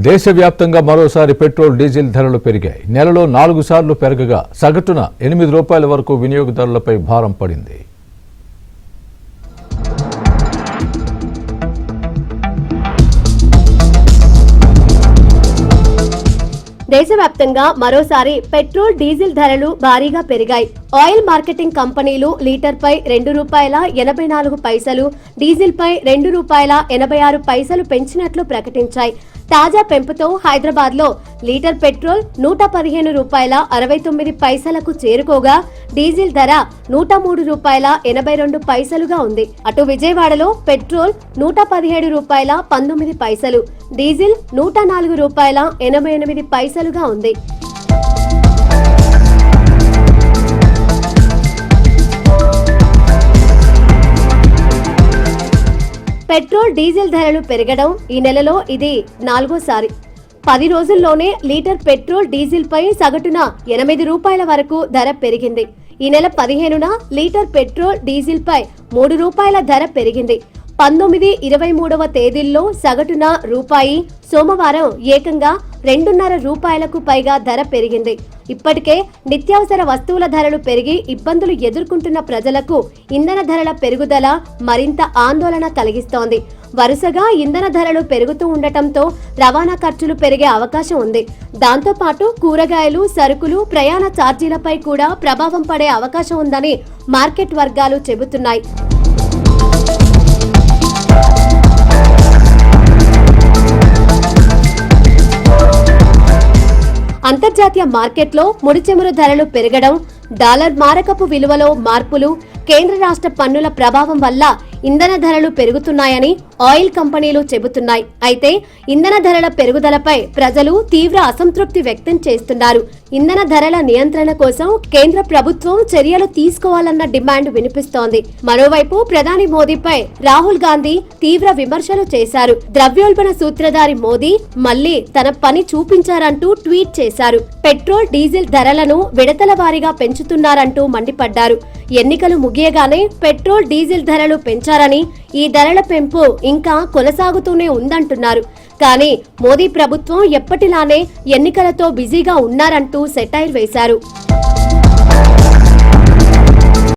దేశవ్యాప్తంగా మరోసారి petrol diesel ధరలు పెరిగాయి. నెలలో 4 సార్లు పెరగగా సగటున ₹8 వరకు వినియోగదారులపై భారం పడింది. దేశవ్యాప్తంగా మరోసారి పెట్రోల్ డీజిల్ ధరలు భారీగా పెరిగాయి. ఆయిల్ మార్కెటింగ్ కంపెనీలు లీటర్పై ₹2.84, డీజిల్పై ₹2.86 పెంచినట్లు ప్రకటించాయి. తాజా పెంపుతో హైదరాబాద్ లో లీటర్ పెట్రోల్ ₹115.69కు చేరుకోగా డీజిల్ ధర ₹103.82గా ఉంది. అటు విజయవాడలో పెట్రోల్ ₹117.19, డీజిల్ ₹104.88గా ఉంది. పెట్రోల్ డీజిల్ ధరలు పెరగడం ఈ నెలలో ఇది 4వసారి. 10 రోజుల్లోనే లీటర్ పెట్రోల్ డీజిల్ పై సగటున ₹8 వరకు ధర పెరిగింది. ఈ నెల 15న లీటర్ పెట్రోల్ డీజిల్ పై ₹3 ధర పెరిగింది. 19, 23వ తేదీల్లో సగటున రూపాయి, సోమవారం ఏకంగా ₹2.50కు పైగా ధర పెరిగింది. ఇప్పటికే నిత్యావసర వస్తువుల ధరలు పెరిగి ఇబ్బందులు ఎదుర్కొంటున్న ప్రజలకు ఇంధన ధరల పెరుగుదల మరింత ఆందోళన కలిగిస్తోంది. వరుసగా ఇంధన ధరలు పెరుగుతూ ఉండటంతో రవాణా ఖర్చులు పెరిగే అవకాశం ఉంది. దాంతోపాటు కూరగాయలు, సరుకులు, ప్రయాణ ఛార్జీలపై కూడా ప్రభావం పడే అవకాశం ఉందని మార్కెట్ వర్గాలు చెబుతున్నాయి. అంతర్జాతీయ మార్కెట్లో ముడి చమురు ధరలు పెరగడం, డాలర్ మారకపు విలువలో మార్పులు, కేంద్ర రాష్ట్ర పన్నుల ప్రభావం వల్ల ఇంధన ధరలు పెరుగుతున్నాయని ఆయిల్ కంపెనీలు చెబుతున్నాయి. అయితే ఇంధన ధరల పెరుగుదలపై ప్రజలు తీవ్ర అసంతృప్తి వ్యక్తం చేస్తున్నారు. ఇంధన ధరల నియంత్రణ కోసం కేంద్ర ప్రభుత్వం చర్యలు తీసుకోవాలన్న డిమాండ్ వినిపిస్తోంది. మరోవైపు ప్రధాని మోదీపై రాహుల్ గాంధీ తీవ్ర విమర్శలు చేశారు. ద్రవ్యోల్బణ సూత్రధారి మోదీ మళ్లీ తన పని చూపించారంటూ ట్వీట్ చేశారు. పెట్రోల్ డీజిల్ ధరలను విడతల వారీగా పెంచుతున్నారంటూ మండిపడ్డారు. ఎన్నికలు ముగియగానే పెట్రోల్ డీజిల్ ధరలు పెంచారని, ఈ ధరల పెంపు ఇంకా కొనసాగుతూనే ఉందంటున్నారు. కానీ మోదీ ప్రభుత్వం ఎప్పటిలానే ఎన్నికలతో బిజీగా ఉన్నారంటూ సెటైర్ వేశారు.